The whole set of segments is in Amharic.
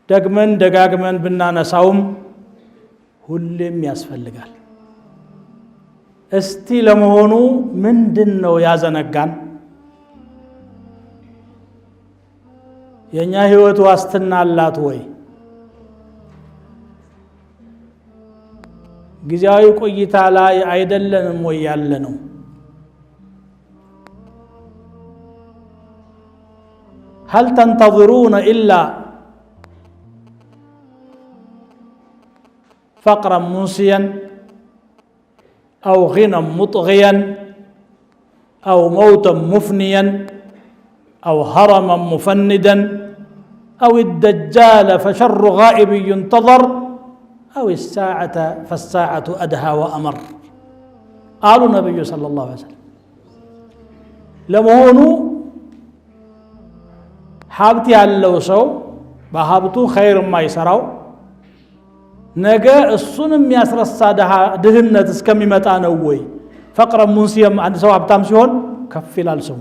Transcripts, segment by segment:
ደግመን ደጋግመን ብናነሳውም ሁሌም ያስፈልጋል። እስቲ ለመሆኑ ምንድነው ያዘነጋን? የኛ ህይወት ዋስትና አላት ወይ? ጊዜያዊ ቆይታ ላይ አይደለንም ወይ ያለነው? هل تنتظرون إلا فقرا منسيا أو غنى مطغيا أو موتا مفنيا أو هرما مفندا أو الدجال فشر غائب ينتظر أو الساعة فالساعة أدهى وأمر قالوا النبي صلى الله عليه وسلم لمهونو ሀብት ያለው ሰው በሀብቱ ኸይር የማይሰራው ነገ እሱንም ያስረሳ ድህነት እስከሚመጣ ነው ወይ? ፈቅረ ሙንሲየም አንድ ሰው ሀብታም ሲሆን ከፍ ይላል ስሙ፣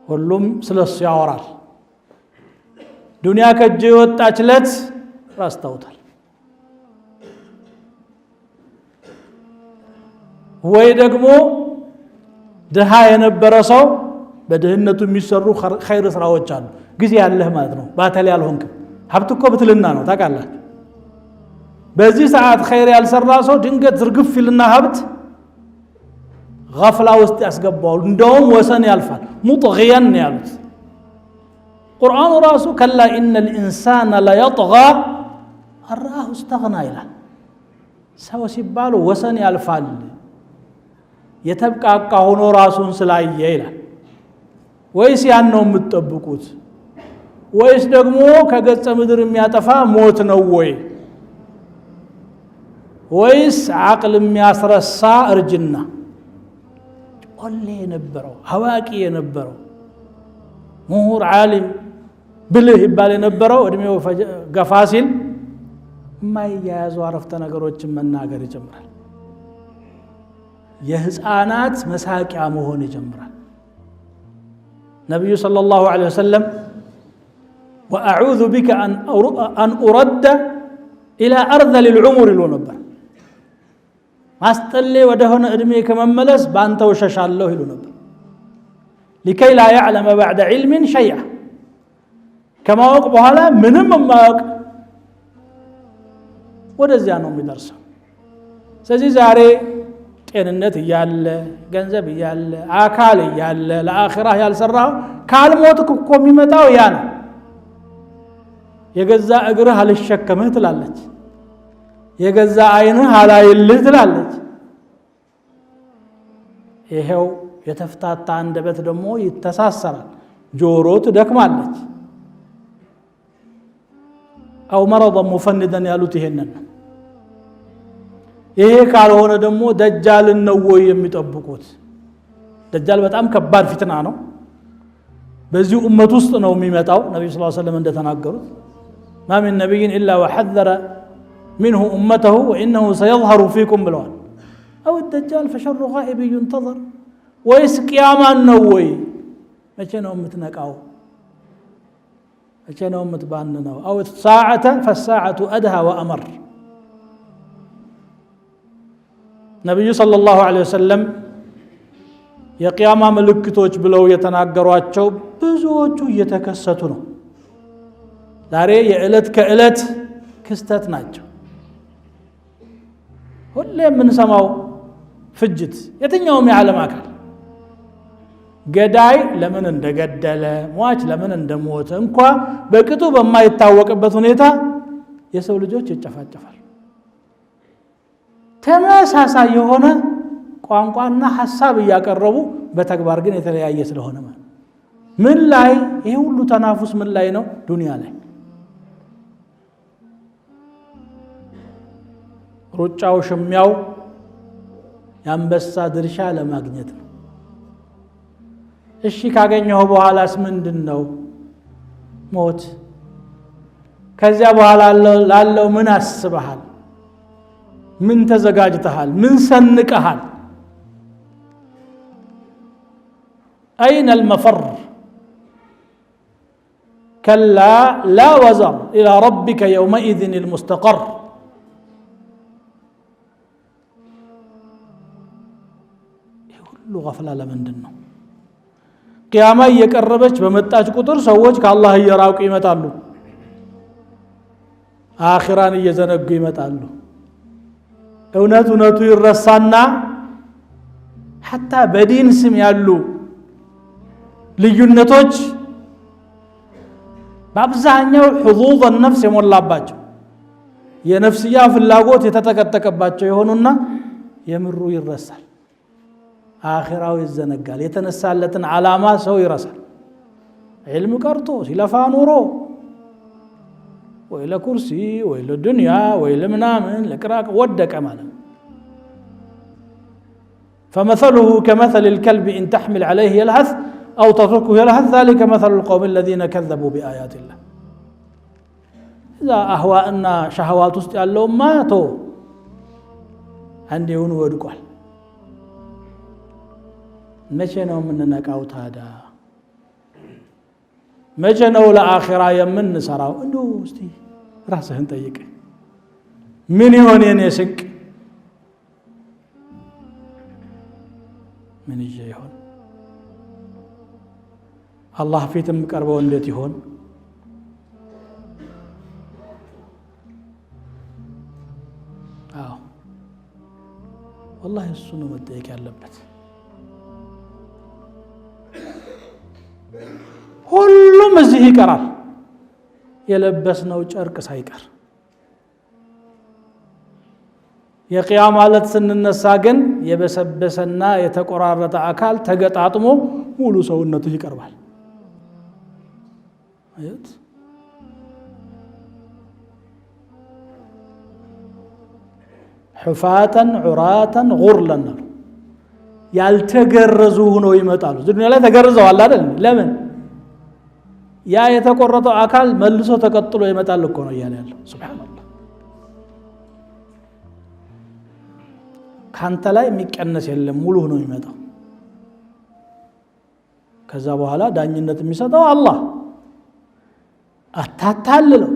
ሁሉም ስለሱ ያወራል። ዱንያ ከእጅ የወጣች ለት ረስተውታል። ወይ ደግሞ ድሃ የነበረ ሰው በድህነቱ የሚሰሩ ኸይር ስራዎች አሉ። ጊዜ ያለህ ማለት ነው፣ ባተል ያልሆንክም። ሀብት እኮ ብትልና ነው ታውቃላችሁ። በዚህ ሰዓት ኸይር ያልሰራ ሰው ድንገት ዝርግፍ ይልና ሀብት ገፍላ ውስጥ ያስገባዋል። እንደውም ወሰን ያልፋል። ሙጥጊያን ያሉት ቁርአኑ ራሱ ከላ ኢነል ኢንሳነ ለየጥጋ አራሁ እስተግና ይላል። ሰው ሲባሉ ወሰን ያልፋል፣ የተብቃቃ ሆኖ ራሱን ስላየ ይላል። ወይስ ያን ነው የምትጠብቁት? ወይስ ደግሞ ከገጸ ምድር የሚያጠፋ ሞት ነው ወይ? ወይስ አቅል የሚያስረሳ እርጅና? ጮሌ የነበረው አዋቂ የነበረው ምሁር ዓሊም ብልህ ይባል የነበረው እድሜው ገፋ ሲል የማይያያዙ አረፍተ ነገሮችን መናገር ይጀምራል። የህፃናት መሳቂያ መሆን ይጀምራል። ነቢዩ ሰለላሁ ዐለይሂ ወሰለም ወአዑዙ ቢከ አን ኡረደ ኢላ አርዘል ልዑሙር ይሉ ነበር። ማስጠሌ ወደሆነ እድሜ ከመመለስ በአንተው እሸሻለሁ ይሉ ነበር። ሊከይ ላ ያዕለመ ባዕደ ዒልሚን ሸይአ፣ ከማወቅ በኋላ ምንም የማያውቅ ወደዚያ ነው የሚደርሰው። ስለዚህ ዛሬ ጤንነት እያለ ገንዘብ እያለ አካል እያለ ለአኺራ ያልሰራው ካልሞትክ እኮ የሚመጣው ያ ነው። የገዛ እግርህ አልሸከምህ ትላለች፣ የገዛ አይንህ አላይልህ ትላለች። ይሄው የተፍታታ አንደበት ደግሞ ይተሳሰራል፣ ጆሮ ትደክማለች። አው መረض ሙፈንደን ያሉት ይሄንን ነው። ይሄ ካልሆነ ደግሞ ደጃልን ነው ወይ የሚጠብቁት? ደጃል በጣም ከባድ ፊትና ነው። በዚህ ኡመት ውስጥ ነው የሚመጣው። ነብዩ ሰለላሁ ዐለይሂ ወሰለም እንደተናገሩት ማ ሚን ነቢይን ኢላ ወሐዘረ منه أمته وإنه سيظهر فيكم بالوان أو الدجال فشر غائب ينتظر ويس قياما نوي متى نوم متنقاو متى نوم متبانناو أو الساعة فالساعة أدهى وأمر نبي صلى الله عليه وسلم يا قياما ملكتوች ብለው የተናገሯቸው ብዙዎቹ እየተከሰቱ ነው። ዛሬ የዕለት ከዕለት ክስተት ናቸው። ሁሌ የምንሰማው ፍጅት የትኛውም የዓለም አካል ገዳይ ለምን እንደገደለ ሟች ለምን እንደሞተ እንኳ በቅጡ በማይታወቅበት ሁኔታ የሰው ልጆች ይጨፋጨፋል። ተመሳሳይ የሆነ ቋንቋና ሐሳብ እያቀረቡ በተግባር ግን የተለያየ ስለሆነ ምን ላይ ይሄ ሁሉ ተናፉስ ምን ላይ ነው? ዱንያ ላይ ሩጫው ሽሚያው ያንበሳ ድርሻ ለማግኘት ነው። እሺ ካገኘው በኋላስ ምንድነው? ሞት። ከዚያ በኋላ ላለው ምን አስበሃል? ምን ተዘጋጅተሃል? ምን ሰንቀሃል? አይነ المفر كلا لا وزر إلى ربك يومئذ المستقر ሁሉ ገፍላ ለምንድን ነው? ቂያማ እየቀረበች በመጣች ቁጥር ሰዎች ከአላህ እየራቁ ይመጣሉ። አኺራን እየዘነጉ ይመጣሉ። እውነቱ ይረሳና ሐታ በዲን ስም ያሉ ልዩነቶች በአብዛኛው حظوظ النفس የሞላባቸው የነፍስያ ፍላጎት የተጠቀጠቀባቸው የሆኑና የምሩ ይረሳል። አኺራው ይዘነጋል። የተነሳለትን ዓላማ ሰው ይረሳል። ዒልም ቀርቶ ሲለፋ ኑሮ ወይ ለኩርሲ ወይ ለዱንያ ወይ ለምናምን ለቅራቅ ወደቀ ማለት። فمثله كمثل الكلب إن تحمل عليه يلهث أو تتركه يلهث ذلك مثل القوم الذين كذبوا بآيات الله إذا أهواءنا شهوات استعلوا ماتوا عندي ونودقوا መቼ ነው የምንነቃው ታዲያ? መቼ ነው ለአኺራ የምንሰራው? እንደው እስቲ ራስህን ጠይቅ። ምን ይሆን የኔ ስንቅ? ምን ይዤ ይሆን? አላህ ፊት የምቀርበው እንዴት ይሆን? አዎ والله እሱ ነው መጠየቅ ያለበት። ሁሉም እዚህ ይቀራል፣ የለበስነው ጨርቅ ሳይቀር። የቂያማ ዕለት ስንነሳ ግን የበሰበሰና የተቆራረጠ አካል ተገጣጥሞ ሙሉ ሰውነቱ ይቀርባል። አየት حفاةً عراةً غرلاً ያልተገረዙ ሆነው ይመጣሉ። ዱንያ ላይ ተገርዘዋል አይደል? ለምን? ያ የተቆረጠው አካል መልሶ ተቀጥሎ ይመጣል እኮ ነው እያለ ያለው። ሱብሃንአላህ። ካንተ ላይ የሚቀነስ የለም፣ ሙሉ ሆኖ ይመጣው። ከዛ በኋላ ዳኝነት የሚሰጠው አላህ። አታታልለው፣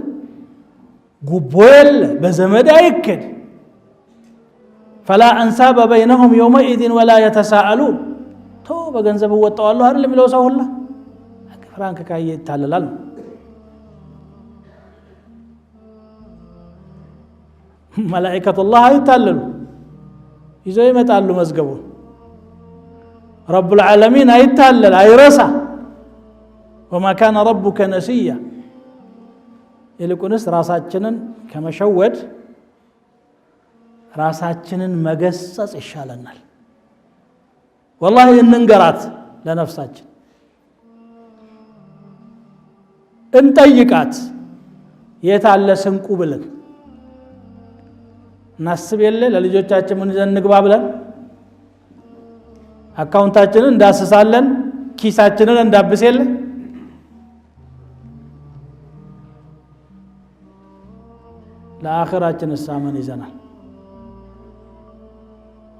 ጉቦ የለ፣ በዘመድ አይከድ። فلا انساب بينهم يومئذ ولا يتساءلون تو በገንዘብ ወጣዋለሁ አይደል የሚለው ሰው ሁላ ፍራንክ ካየ ይታለላል። መላእክቱላህ አይታለሉ፣ ይዘው ይመጣሉ መዝገቡን። ረቡል ዓለሚን አይታለል፣ አይረሳ። وما كان ربك نسيا ይልቁንስ ራሳችንን ከመሸወድ ራሳችንን መገሰጽ ይሻለናል። والله እንንገራት ለነፍሳችን፣ እንጠይቃት የታለ ስንቁ ብለን እናስብ የለ ለልጆቻችን ምን ይዘን እንግባ ብለን አካውንታችንን እንዳስሳለን፣ ኪሳችንን እንዳብስ የለ። ለአኺራችን ሳመን ይዘናል።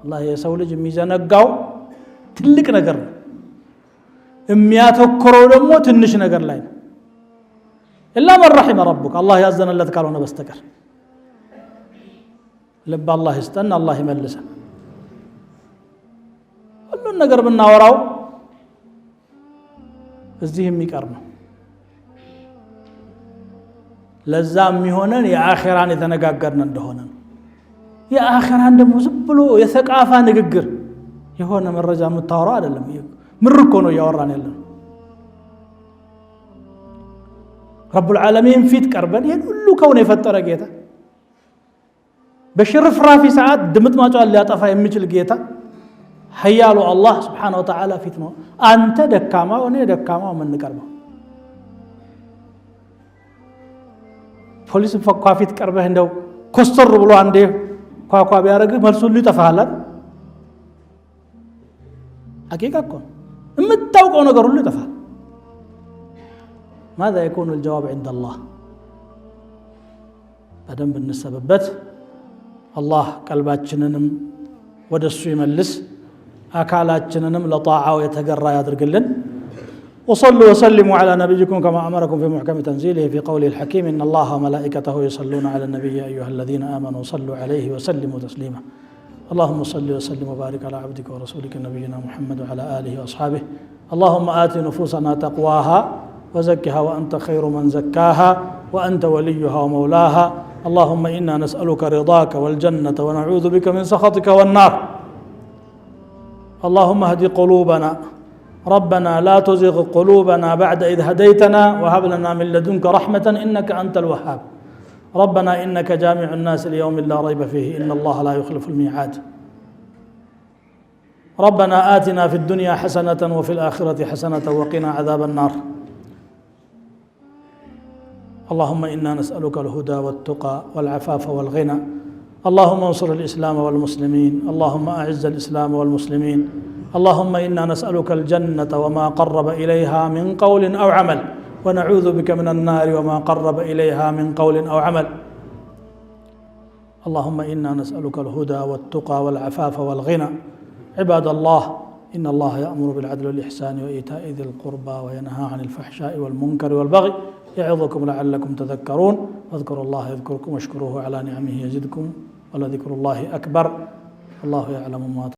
الله የሰው ልጅ የሚዘነጋው ትልቅ ነገር ነው፣ የሚያተኩረው ደግሞ ትንሽ ነገር ላይ ነው። إلا من رحم ربك الله ያዘነለት ካልሆነ በስተቀር ልብ አላህ ይስጠን፣ አላህ ይመልሰን። ሁሉን ነገር ብናወራው እዚህ የሚቀር ነው። ለዛ የሚሆነን የአኺራን የተነጋገርን እንደሆነ ነው። የአኺራን ደግሞ ዝም ብሎ የተቃፋ ንግግር የሆነ መረጃ የምታወራው አይደለም። ምር እኮ ነው እያወራን ያለነው። ረቡል ዓለሚን ፊት ቀርበን ይሄን ሁሉ ከውን የፈጠረ ጌታ፣ በሽርፍራፊ ሰዓት ድምጥማጫን ሊያጠፋ የሚችል ጌታ ሀያሉ አላህ ስብሓነሁ ወተዓላ ፊት ነው አንተ ደካማው እኔ ደካማው የምንቀርበው። ፖሊስ ፈኳ ፊት ቀርበህ እንደው ኮስተር ብሎ አንዴ ኳኳ ቢያረግ መልሱ ሁሉ ይጠፋሃል። ሐቂቃ እኮ የምታውቀው ነገር ሁሉ ይጠፋል። ماذا يكون الجواب عند الله؟ በደንብ እንሰብበት። አላህ ቀልባችንንም ወደሱ ይመልስ፣ አካላችንንም ለጣዓው የተገራ ያድርግልን። وصلوا وسلموا على نبيكم كما أمركم في محكم تنزيله في قوله الحكيم إن الله وملائكته يصلون على النبي يا أيها الذين آمنوا صلوا عليه وسلموا تسليما اللهم صل وسلم وبارك على عبدك ورسولك نبينا محمد وعلى آله وأصحابه اللهم آت نفوسنا تقواها وزكها وأنت خير من زكاها وأنت وليها ومولاها اللهم إنا نسألك رضاك والجنة ونعوذ بك من سخطك والنار اللهم اهد قلوبنا ربنا لا تزغ قلوبنا بعد إذ هديتنا وهب لنا من لدنك رحمة إنك أنت الوهاب ربنا إنك جامع الناس ليوم لا ريب فيه إن الله لا يخلف الميعاد ربنا آتنا في الدنيا حسنة وفي الآخرة حسنة وقنا عذاب النار اللهم إنا نسألك الهدى والتقى والعفاف والغنى اللهم انصر الإسلام والمسلمين اللهم أعز الإسلام والمسلمين اللهم إنا نسألك الجنة وما قرب إليها من قول أو عمل ونعوذ بك من النار وما قرب إليها من قول أو عمل اللهم إنا نسألك الهدى والتقى والعفاف والغنى عباد الله إن الله يأمر بالعدل والإحسان وإيتاء ذي القربى وينهى عن الفحشاء والمنكر والبغي يعظكم لعلكم تذكرون واذكروا الله يذكركم واشكروه على نعمه يزدكم ولذكر الله أكبر الله يعلم ما